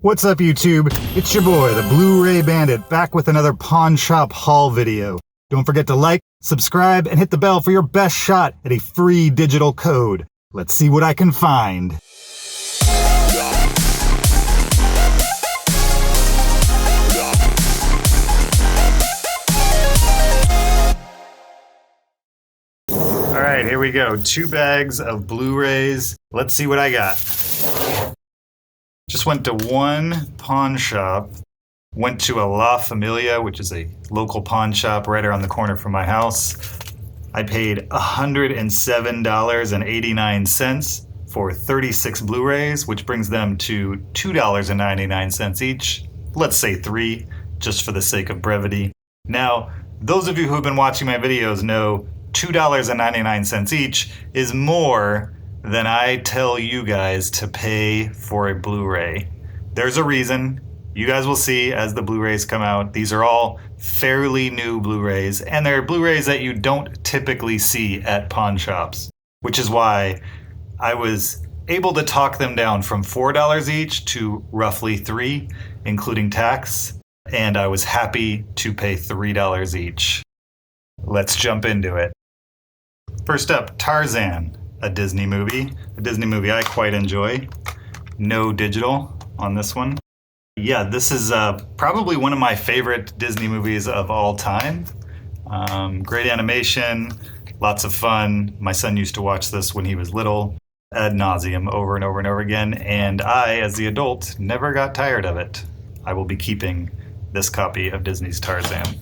What's up, YouTube? It's your boy, the Blu-ray Bandit, back with another pawn shop haul video. Don't forget to like, subscribe, and hit the bell for your best shot at a free digital code. Let's see what I can find. Alright, here we go. 2 bags of Blu-rays. Let's see what I got. Just went to one pawn shop, went to a La Familia, which is a local pawn shop right around the corner from my house. I paid $107.89 for 36 Blu-rays, which brings them to $2.99 each. Let's say 3, just for the sake of brevity. Now, those of you who have been watching my videos know $2.99 each is more than I tell you guys to pay for a Blu-ray. There's a reason. You guys will see as the Blu-rays come out. These are all fairly new Blu-rays, and they're Blu-rays that you don't typically see at pawn shops, which is why I was able to talk them down from $4 each to roughly $3, including tax, and I was happy to pay $3 each. Let's jump into it. First up, Tarzan. A Disney movie I quite enjoy. No digital on this one. Yeah, this is probably one of my favorite Disney movies of all time. Great animation, lots of fun. My son used to watch this when he was little, ad nauseum, over and over and over again, and I, as the adult, never got tired of it. I will be keeping this copy of Disney's Tarzan.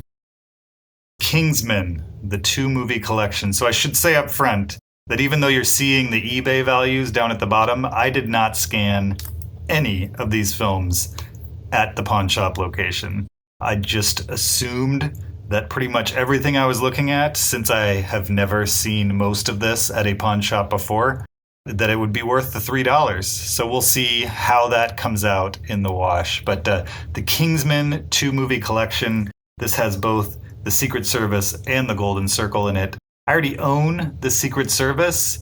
Kingsman, the 2-movie collection. So I should say up front that even though you're seeing the eBay values down at the bottom, I did not scan any of these films at the pawn shop location. I just assumed that pretty much everything I was looking at, since I have never seen most of this at a pawn shop before, that it would be worth the $3. So we'll see how that comes out in the wash. But the Kingsman 2-movie collection, this has both the Secret Service and the Golden Circle in it. I already own the Secret Service,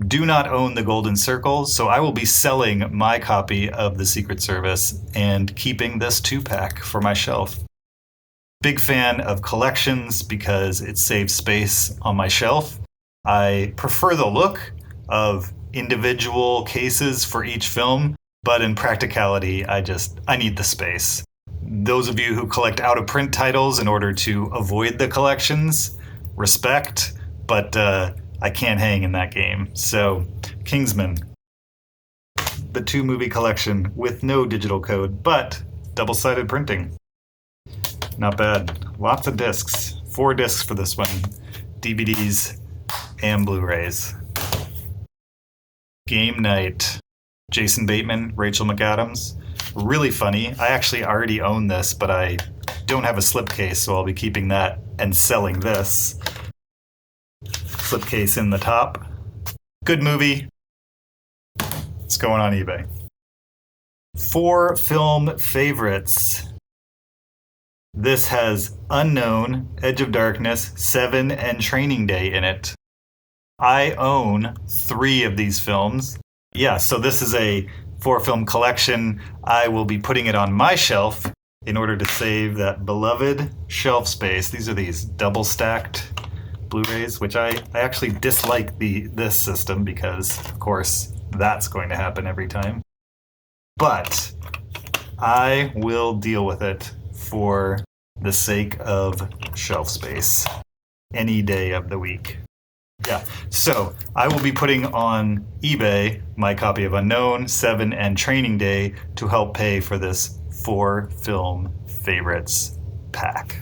do not own the Golden Circle, so I will be selling my copy of the Secret Service and keeping this 2-pack for my shelf. Big fan of collections because it saves space on my shelf. I prefer the look of individual cases for each film, but in practicality, I need the space. Those of you who collect out-of-print titles in order to avoid the collections, respect, but I can't hang in that game. So, Kingsman, the 2-movie collection with no digital code, but double-sided printing. Not bad. Lots of discs. 4 discs for this one. DVDs and Blu-rays. Game Night. Jason Bateman, Rachel McAdams. Really funny. I actually already own this, but I don't have a slipcase, so I'll be keeping that and selling this. Slipcase in the top. Good movie. It's going on eBay. 4 film favorites. This has Unknown, Edge of Darkness, 7, and Training Day in it. I own 3 of these films. Yeah, so this is a 4-film collection. I will be putting it on my shelf in order to save that beloved shelf space. These are these double-stacked Blu-rays, which I actually dislike this system because, of course, that's going to happen every time. But I will deal with it for the sake of shelf space any day of the week. Yeah, so I will be putting on eBay my copy of Unknown, 7, and Training Day to help pay for this 4-film favorites pack.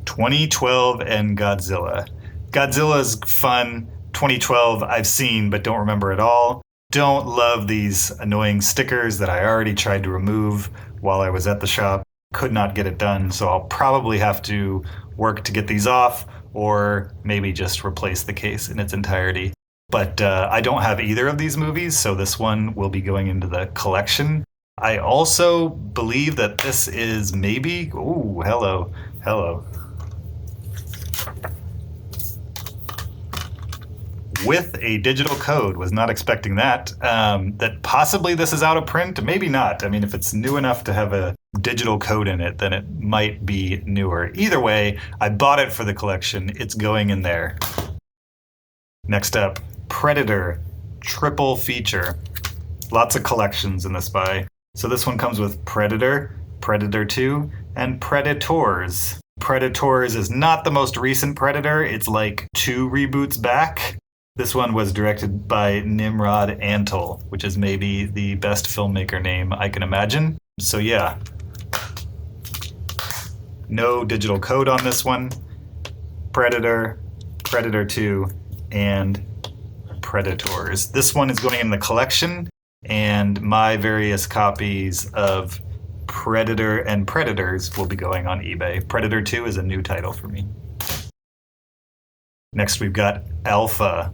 2012 and Godzilla. Godzilla's fun. 2012 I've seen but don't remember at all. Don't love these annoying stickers that I already tried to remove while I was at the shop. Could not get it done, so I'll probably have to work to get these off or maybe just replace the case in its entirety. But I don't have either of these movies, so this one will be going into the collection. I also believe that this is maybe... Ooh, hello. with a digital code. Was not expecting that. That possibly this is out of print. Maybe not. I mean, if it's new enough to have a digital code in it, then it might be newer. Either way, I bought it for the collection. It's going in there. Next up, Predator triple feature. Lots of collections in this buy. So this one comes with Predator, Predator 2, and Predators. Predators is not the most recent Predator. It's like 2 reboots back. This one was directed by Nimrod Antal, which is maybe the best filmmaker name I can imagine. So yeah, no digital code on this one. Predator, Predator 2, and Predators. This one is going in the collection, and my various copies of Predator and Predators will be going on eBay. Predator 2 is a new title for me. Next, we've got Alpha.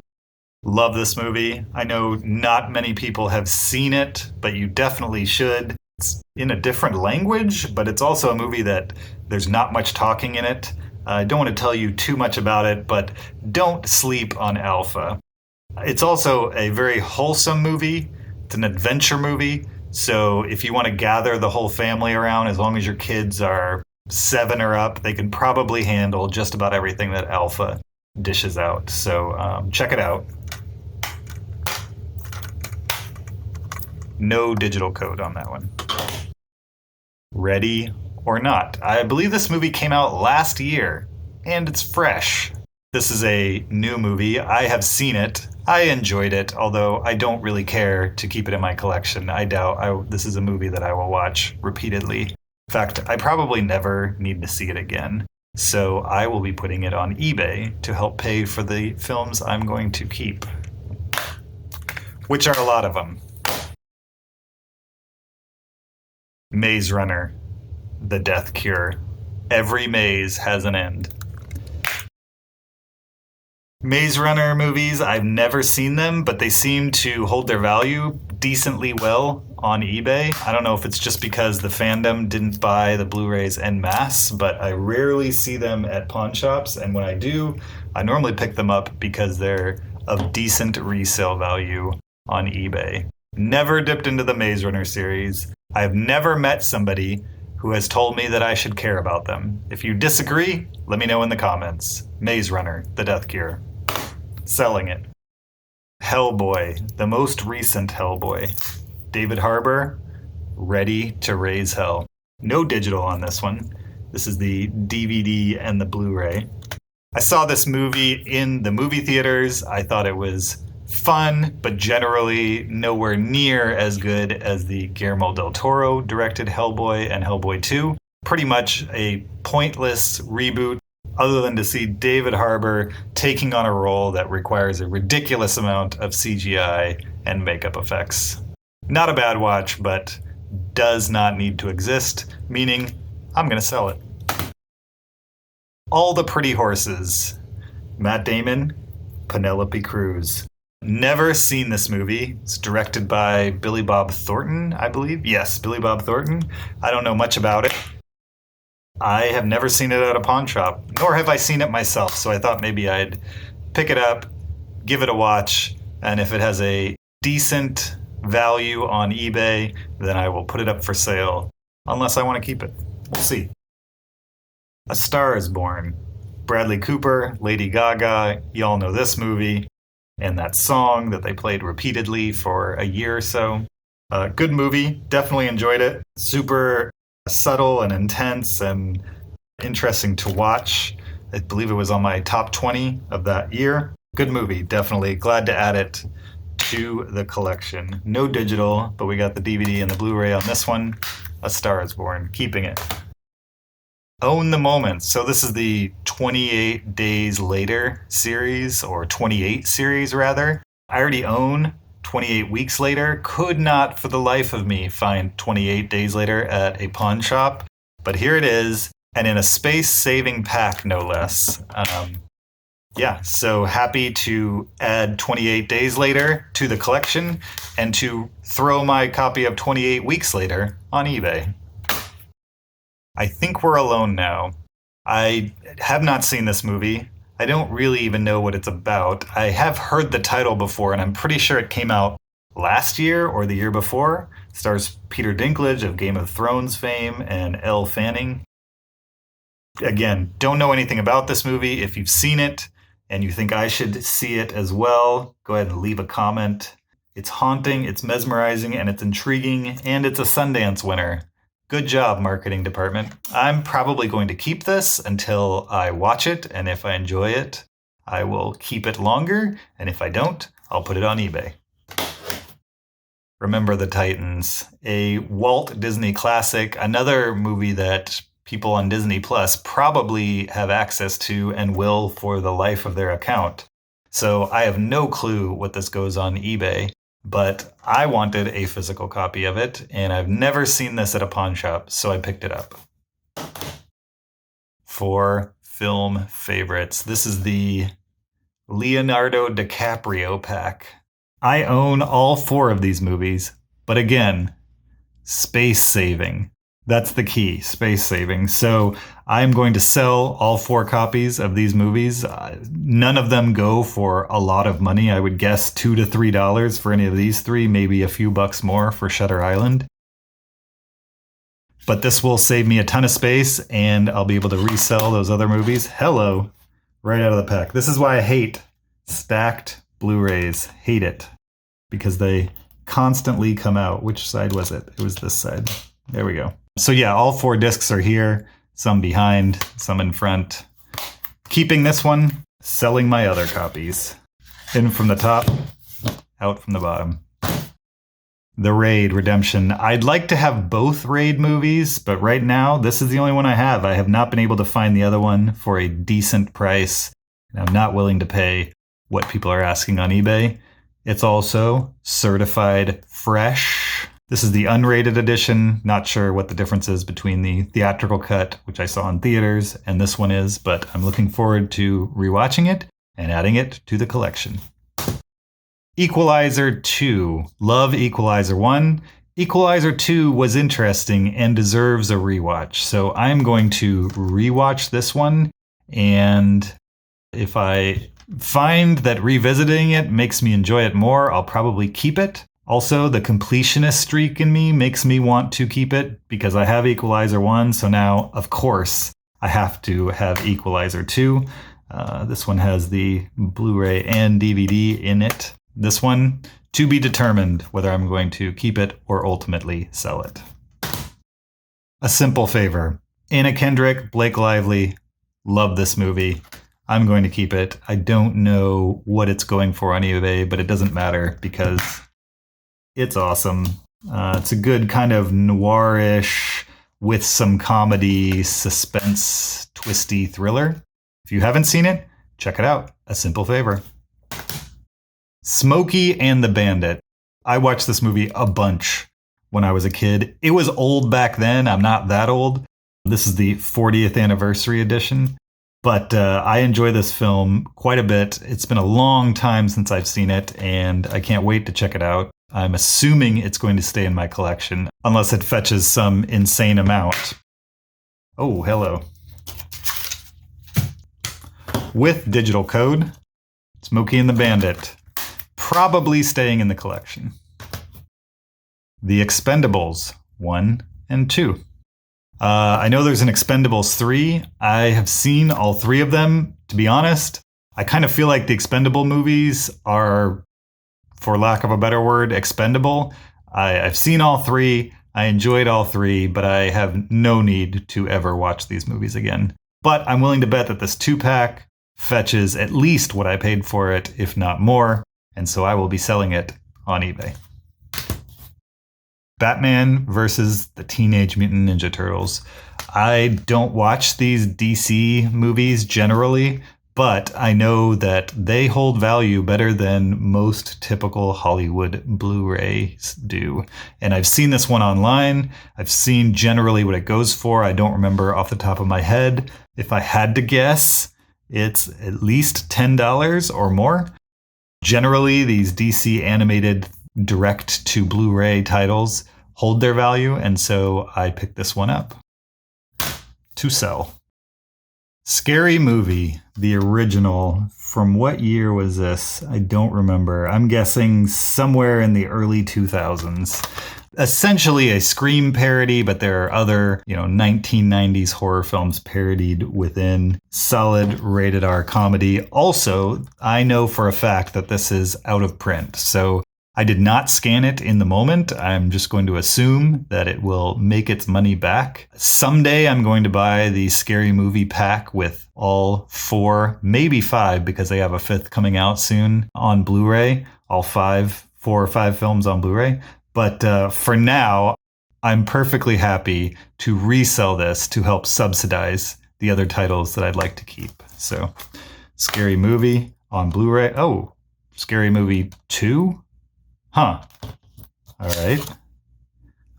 Love this movie. I know not many people have seen it, but you definitely should. It's in a different language, but it's also a movie that there's not much talking in it. I don't want to tell you too much about it, but don't sleep on Alpha. It's also a very wholesome movie. It's an adventure movie. So if you want to gather the whole family around, as long as your kids are 7 or up, they can probably handle just about everything that Alpha dishes out. So check it out. No digital code on that one. Ready or Not. I believe this movie came out last year, and it's fresh. This is a new movie. I have seen it. I enjoyed it, although I don't really care to keep it in my collection. I doubt this is a movie that I will watch repeatedly. In fact, I probably never need to see it again. So I will be putting it on eBay to help pay for the films I'm going to keep, which are a lot of them. Maze Runner, The Death Cure. Every maze has an end. Maze Runner movies, I've never seen them, but they seem to hold their value decently well on eBay. I don't know if it's just because the fandom didn't buy the Blu-rays en masse, but I rarely see them at pawn shops, and when I do, I normally pick them up because they're of decent resale value on eBay. Never dipped into the Maze Runner series. I have never met somebody who has told me that I should care about them. If you disagree, let me know in the comments. Maze Runner, The Death Cure. Selling it. Hellboy, the most recent Hellboy. David Harbour, Ready to Raise Hell. No digital on this one. This is the DVD and the Blu-ray. I saw this movie in the movie theaters. I thought it was fun, but generally nowhere near as good as the Guillermo del Toro directed Hellboy and Hellboy 2. Pretty much a pointless reboot, other than to see David Harbour taking on a role that requires a ridiculous amount of CGI and makeup effects. Not a bad watch, but does not need to exist, meaning I'm going to sell it. All the Pretty Horses. Matt Damon, Penelope Cruz. Never seen this movie. It's directed by Billy Bob Thornton, I believe. Yes, Billy Bob Thornton. I don't know much about it. I have never seen it at a pawn shop, nor have I seen it myself, so I thought maybe I'd pick it up, give it a watch, and if it has a decent value on eBay, then I will put it up for sale, unless I want to keep it. We'll see. A Star is Born. Bradley Cooper, Lady Gaga, y'all know this movie, and that song that they played repeatedly for a year or so. Good movie, definitely enjoyed it. Super subtle and intense and interesting to watch. I believe it was on my top 20 of that year. Good movie, definitely. Glad to add it to the collection. No digital, but we got the DVD and the Blu-ray on this one. A Star is Born, keeping it. Own the Moment. So this is the 28 Days Later series, or 28 series rather. I already own 28 Weeks Later. Could not for the life of me find 28 Days Later at a pawn shop, but here it is, and in a space-saving pack, no less. Yeah, so happy to add 28 Days Later to the collection and to throw my copy of 28 Weeks Later on eBay. I Think We're Alone Now. I have not seen this movie. I don't really even know what it's about. I have heard the title before, and I'm pretty sure it came out last year or the year before. It stars Peter Dinklage of Game of Thrones fame and Elle Fanning. Again, don't know anything about this movie. If you've seen it and you think I should see it as well, go ahead and leave a comment. It's haunting, it's mesmerizing, and it's intriguing, and it's a Sundance winner. Good job, marketing department. I'm probably going to keep this until I watch it, and if I enjoy it, I will keep it longer, and if I don't, I'll put it on eBay. Remember the Titans, a Walt Disney classic, another movie that people on Disney Plus probably have access to and will for the life of their account. So I have no clue what this goes on eBay, but I wanted a physical copy of it, and I've never seen this at a pawn shop, so I picked it up. For film favorites, this is the Leonardo DiCaprio pack. I own all 4 of these movies, but again, space saving. That's the key, space saving. So I'm going to sell all 4 copies of these movies. None of them go for a lot of money. I would guess $2 to $3 for any of these 3, maybe a few bucks more for Shutter Island. But this will save me a ton of space, and I'll be able to resell those other movies. Hello, right out of the pack. This is why I hate stacked Blu-rays. Hate it. Because they constantly come out. Which side was it? It was this side. There we go. So yeah, all 4 discs are here, some behind, some in front. Keeping this one, selling my other copies. In from the top, out from the bottom. The Raid Redemption. I'd like to have both Raid movies, but right now, this is the only one I have. I have not been able to find the other one for a decent price, and I'm not willing to pay what people are asking on eBay. It's also certified fresh. This is the unrated edition. Not sure what the difference is between the theatrical cut, which I saw in theaters, and this one is, but I'm looking forward to rewatching it and adding it to the collection. Equalizer 2. Love Equalizer 1. Equalizer 2 was interesting and deserves a rewatch. So I'm going to rewatch this one, and if I find that revisiting it makes me enjoy it more, I'll probably keep it. Also, the completionist streak in me makes me want to keep it because I have Equalizer 1, so now, of course, I have to have Equalizer 2. This one has the Blu-ray and DVD in it. This one, to be determined whether I'm going to keep it or ultimately sell it. A Simple Favor. Anna Kendrick, Blake Lively, love this movie. I'm going to keep it. I don't know what it's going for on eBay, but it doesn't matter because it's awesome. It's a good kind of noirish with some comedy, suspense, twisty thriller. If you haven't seen it, check it out. A Simple Favor. Smokey and the Bandit. I watched this movie a bunch when I was a kid. It was old back then. I'm not that old. This is the 40th anniversary edition. But I enjoy this film quite a bit. It's been a long time since I've seen it, and I can't wait to check it out. I'm assuming it's going to stay in my collection, unless it fetches some insane amount. Oh, hello. With digital code, Smokey and the Bandit. Probably staying in the collection. The Expendables 1 and 2. I know there's an Expendables 3. I have seen all 3 of them. To be honest, I kind of feel like the Expendable movies are, for lack of a better word, expendable. I've seen all 3. I enjoyed all 3, but I have no need to ever watch these movies again. But I'm willing to bet that this 2-pack fetches at least what I paid for it, if not more, and so I will be selling it on eBay. Batman versus the Teenage Mutant Ninja Turtles. I don't watch these DC movies generally, but I know that they hold value better than most typical Hollywood Blu-rays do. And I've seen this one online. I've seen generally what it goes for. I don't remember off the top of my head. If I had to guess, it's at least $10 or more. Generally, these DC animated direct to Blu-ray titles hold their value, and so I picked this one up to sell. Scary Movie, the original. From what year was this? I don't remember. I'm guessing somewhere in the early 2000s. Essentially a Scream parody, but there are other, 1990s horror films parodied within. Solid rated R comedy. Also, I know for a fact that this is out of print, so I did not scan it in the moment. I'm just going to assume that it will make its money back. Someday I'm going to buy the Scary Movie pack with all 4, maybe 5, because they have a 5th coming out soon on Blu-ray. All 4 or 5 films on Blu-ray. But for now, I'm perfectly happy to resell this to help subsidize the other titles that I'd like to keep. So, Scary Movie on Blu-ray. Oh, Scary Movie 2? Huh. All right.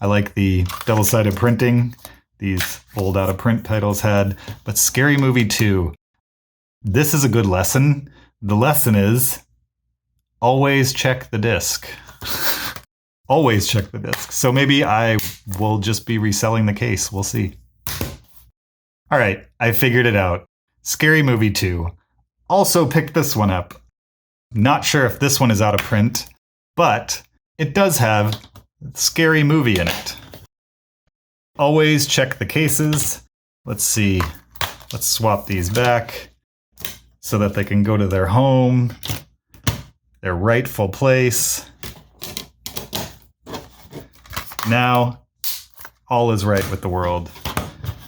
I like the double-sided printing these old out-of-print titles had. But Scary Movie 2. This is a good lesson. The lesson is always check the disc. Always check the disc. So maybe I will just be reselling the case. We'll see. All right. I figured it out. Scary Movie 2. Also picked this one up. Not sure if this one is out of print, but it does have Scary Movie in it. Always check the cases. Let's see. Let's swap these back so that they can go to their home, their rightful place. Now, all is right with the world.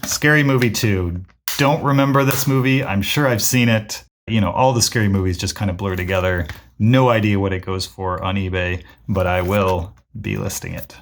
Scary Movie 2. Don't remember this movie. I'm sure I've seen it. All the scary movies just kind of blur together. No idea what it goes for on eBay, but I will be listing it.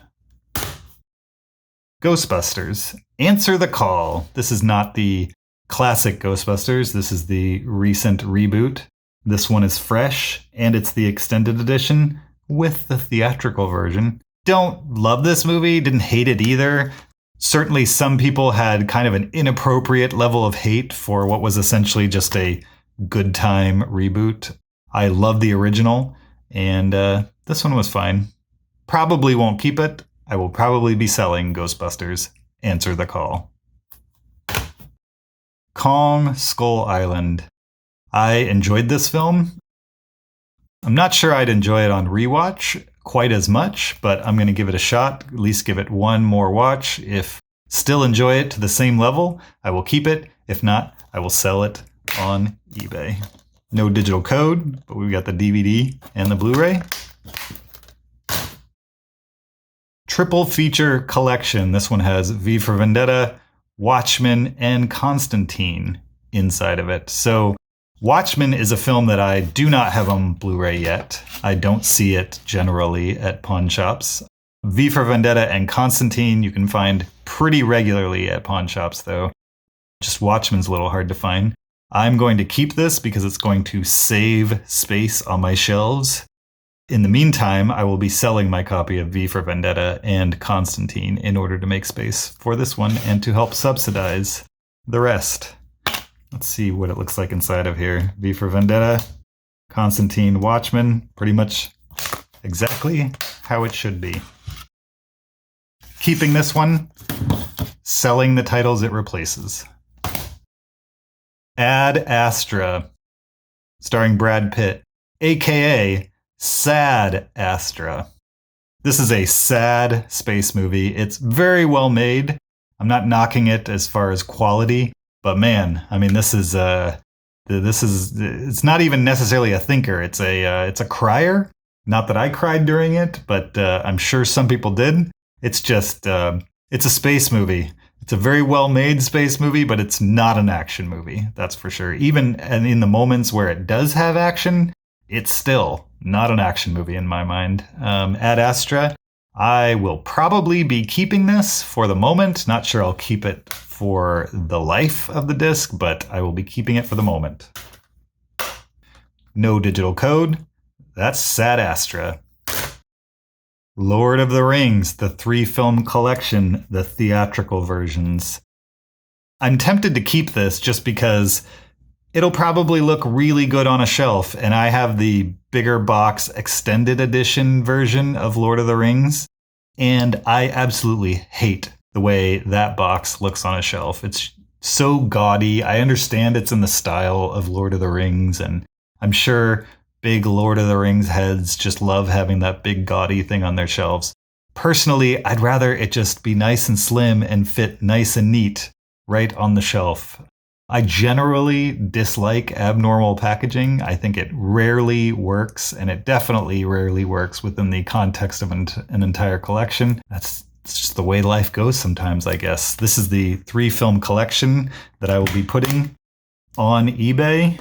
Ghostbusters. Answer the Call. This is not the classic Ghostbusters. This is the recent reboot. This one is fresh, and it's the extended edition with the theatrical version. Don't love this movie, didn't hate it either. Certainly some people had kind of an inappropriate level of hate for what was essentially just a good time reboot. I love the original, and this one was fine. Probably won't keep it. I will probably be selling Ghostbusters. Answer the Call. Kong Skull Island. I enjoyed this film. I'm not sure I'd enjoy it on rewatch quite as much, but I'm going to give it a shot, at least give it one more watch. If still enjoy it to the same level, I will keep it. If not, I will sell it on eBay. No digital code, but we've got the DVD and the Blu-ray. Triple feature collection. This one has V for Vendetta, Watchmen, and Constantine inside of it. So Watchmen is a film that I do not have on Blu-ray yet. I don't see it generally at pawn shops. V for Vendetta and Constantine you can find pretty regularly at pawn shops, though. Just Watchmen's a little hard to find. I'm going to keep this because it's going to save space on my shelves. In the meantime, I will be selling my copy of V for Vendetta and Constantine in order to make space for this one and to help subsidize the rest. Let's see what it looks like inside of here. V for Vendetta, Constantine, Watchmen, pretty much exactly how it should be. Keeping this one, selling the titles it replaces. Ad Astra, starring Brad Pitt, aka Sad Astra. This is a sad space movie. It's very well made. I'm not knocking it as far as quality, but man, I mean, this is it's not even necessarily a thinker. It's a crier. Not that I cried during it, but I'm sure some people did. It's just it's a space movie. It's a very well-made space movie, but it's not an action movie. That's for sure. Even in the moments where it does have action, it's still not an action movie in my mind. Ad Astra, I will probably be keeping this for the moment. Not sure I'll keep it for the life of the disc, but I will be keeping it for the moment. No digital code. That's Sad Astra. Lord of the Rings, the 3-film collection, the theatrical versions. I'm tempted to keep this just because it'll probably look really good on a shelf, and I have the bigger box extended edition version of Lord of the Rings, and I absolutely hate the way that box looks on a shelf. It's so gaudy. I understand it's in the style of Lord of the Rings, and I'm sure big Lord of the Rings heads just love having that big gaudy thing on their shelves. Personally, I'd rather it just be nice and slim and fit nice and neat right on the shelf. I generally dislike abnormal packaging. I think it rarely works, and it definitely rarely works within the context of an entire collection. It's just the way life goes sometimes, I guess. This is the 3-film collection that I will be putting on eBay.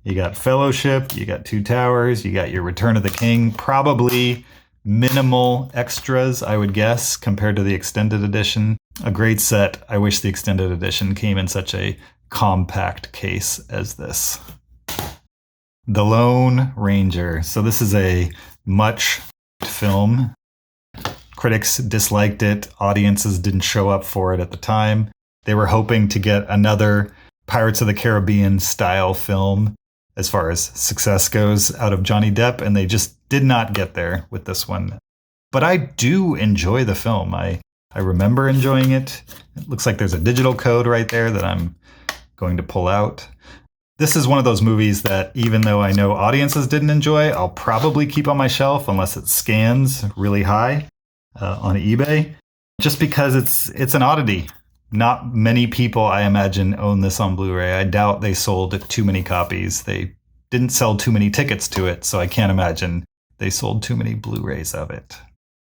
You got Fellowship, you got Two Towers, you got your Return of the King. Probably minimal extras, I would guess, compared to the extended edition. A great set. I wish the extended edition came in such a compact case as this. The Lone Ranger. So this is a much film. Critics disliked it. Audiences didn't show up for it at the time. They were hoping to get another Pirates of the Caribbean style film as far as success goes out of Johnny Depp, and they just did not get there with this one. But I do enjoy the film. I remember enjoying it. It looks like there's a digital code right there that I'm going to pull out. This is one of those movies that, even though I know audiences didn't enjoy, I'll probably keep on my shelf unless it scans really high on eBay, just because it's an oddity. Not many people, I imagine, own this on Blu-ray. I doubt they sold too many copies. They didn't sell too many tickets to it, so I can't imagine they sold too many Blu-rays of it.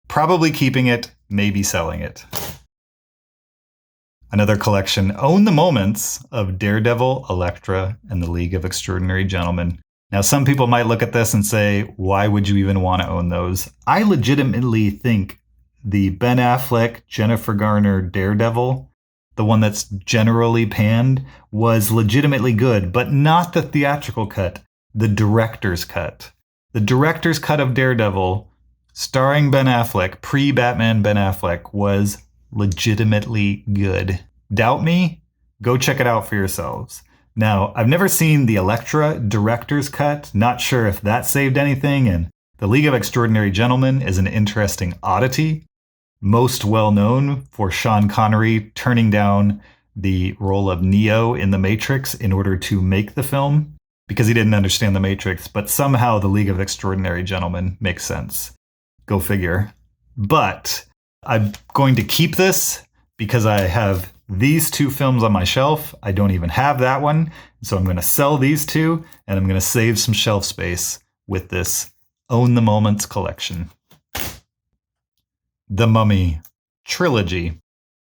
Probably keeping it, maybe selling it. Another collection, Own the Moments of Daredevil, Elektra, and the League of Extraordinary Gentlemen. Now, some people might look at this and say, why would you even want to own those? I legitimately think the Ben Affleck, Jennifer Garner Daredevil, the one that's generally panned, was legitimately good, but not the theatrical cut, the director's cut. The director's cut of Daredevil, starring Ben Affleck, pre-Batman Ben Affleck, was legitimately good. Doubt me? Go check it out for yourselves. Now, I've never seen the Elektra director's cut, not sure if that saved anything, and the League of Extraordinary Gentlemen is an interesting oddity. Most well known for Sean Connery turning down the role of Neo in The Matrix in order to make the film, because he didn't understand The Matrix, but somehow the League of Extraordinary Gentlemen makes sense. Go figure. But I'm going to keep this because I have these 2 films on my shelf. I don't even have that one. So I'm going to sell these 2, and I'm going to save some shelf space with this Own the Moments collection. The Mummy Trilogy.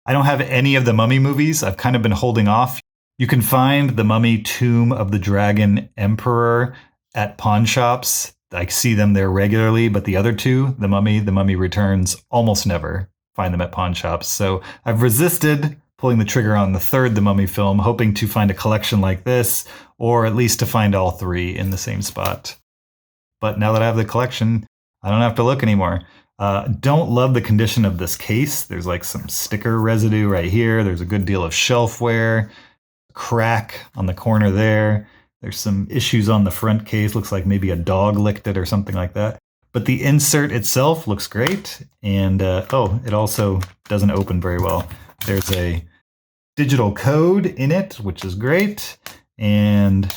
I don't have any of the Mummy movies. I've kind of been holding off. You can find The Mummy Tomb of the Dragon Emperor at pawn shops. I see them there regularly, but the other 2, The Mummy Returns, almost never find them at pawn shops. So I've resisted pulling the trigger on the 3rd The Mummy film, hoping to find a collection like this, or at least to find all 3 in the same spot. But now that I have the collection, I don't have to look anymore. Don't love the condition of this case. There's like some sticker residue right here. There's a good deal of shelfware, crack on the corner there. There's some issues on the front case. Looks like maybe a dog licked it or something like that. But the insert itself looks great. And, it also doesn't open very well. There's a digital code in it, which is great. And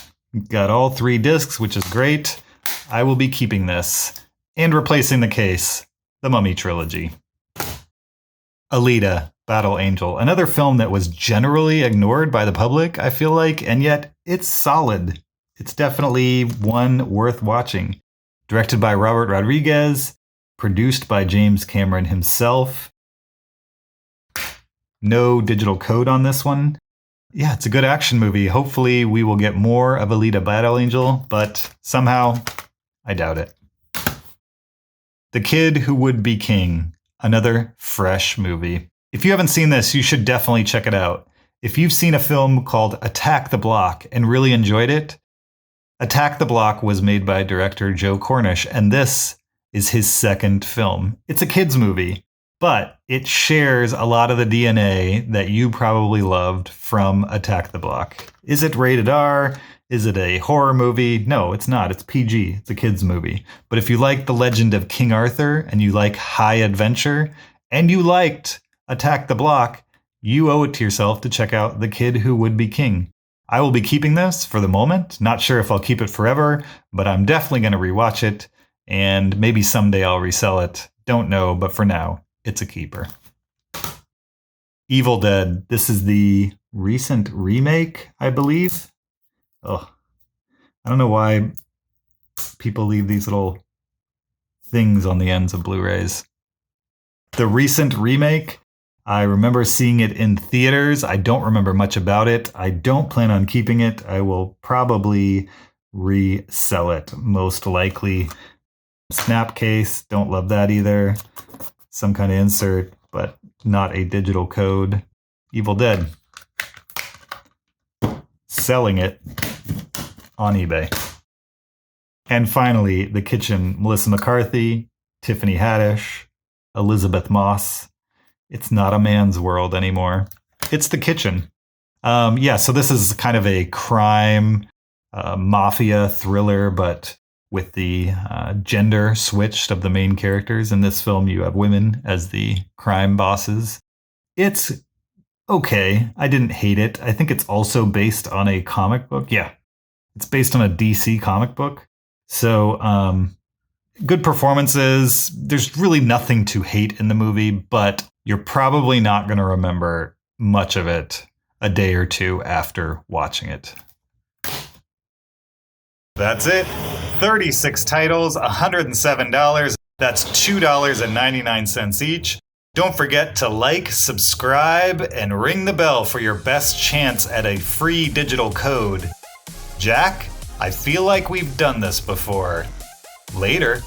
got all 3 discs, which is great. I will be keeping this and replacing the case. The Mummy Trilogy. Elita, Battle Angel. Another film that was generally ignored by the public, I feel like, and yet it's solid. It's definitely one worth watching. Directed by Robert Rodriguez, produced by James Cameron himself. No digital code on this one. Yeah, it's a good action movie. Hopefully we will get more of Elita Battle Angel, but somehow I doubt it. The Kid Who Would Be King, another fresh movie. If you haven't seen this, you should definitely check it out. If you've seen a film called Attack the Block and really enjoyed it, Attack the Block was made by director Joe Cornish, and this is his 2nd film. It's a kid's movie, but it shares a lot of the DNA that you probably loved from Attack the Block. Is it rated R? Is it a horror movie? No, it's not. It's PG. It's a kid's movie. But if you like The Legend of King Arthur and you like high adventure and you liked Attack the Block, you owe it to yourself to check out The Kid Who Would Be King. I will be keeping this for the moment. Not sure if I'll keep it forever, but I'm definitely going to rewatch it, and maybe someday I'll resell it. Don't know, but for now, it's a keeper. Evil Dead. This is the recent remake, I believe. Oh, I don't know why people leave these little things on the ends of Blu-rays. The recent remake, I remember seeing it in theaters. I don't remember much about it. I don't plan on keeping it. I will probably resell it, most likely. Snap case, don't love that either. Some kind of insert, but not a digital code. Evil Dead. Selling it on eBay. And finally, The Kitchen. Melissa McCarthy, Tiffany Haddish, Elizabeth Moss. It's not a man's world anymore. It's The Kitchen. So this is kind of a crime, mafia thriller, but with the gender switched of the main characters. In this film, you have women as the crime bosses. It's okay. I didn't hate it. I think it's also based on a comic book. Yeah, it's based on a DC comic book. So good performances. There's really nothing to hate in the movie, but you're probably not going to remember much of it a day or two after watching it. That's it. 36 titles, $107. That's $2.99 each. Don't forget to like, subscribe, and ring the bell for your best chance at a free digital code. Jack, I feel like we've done this before. Later.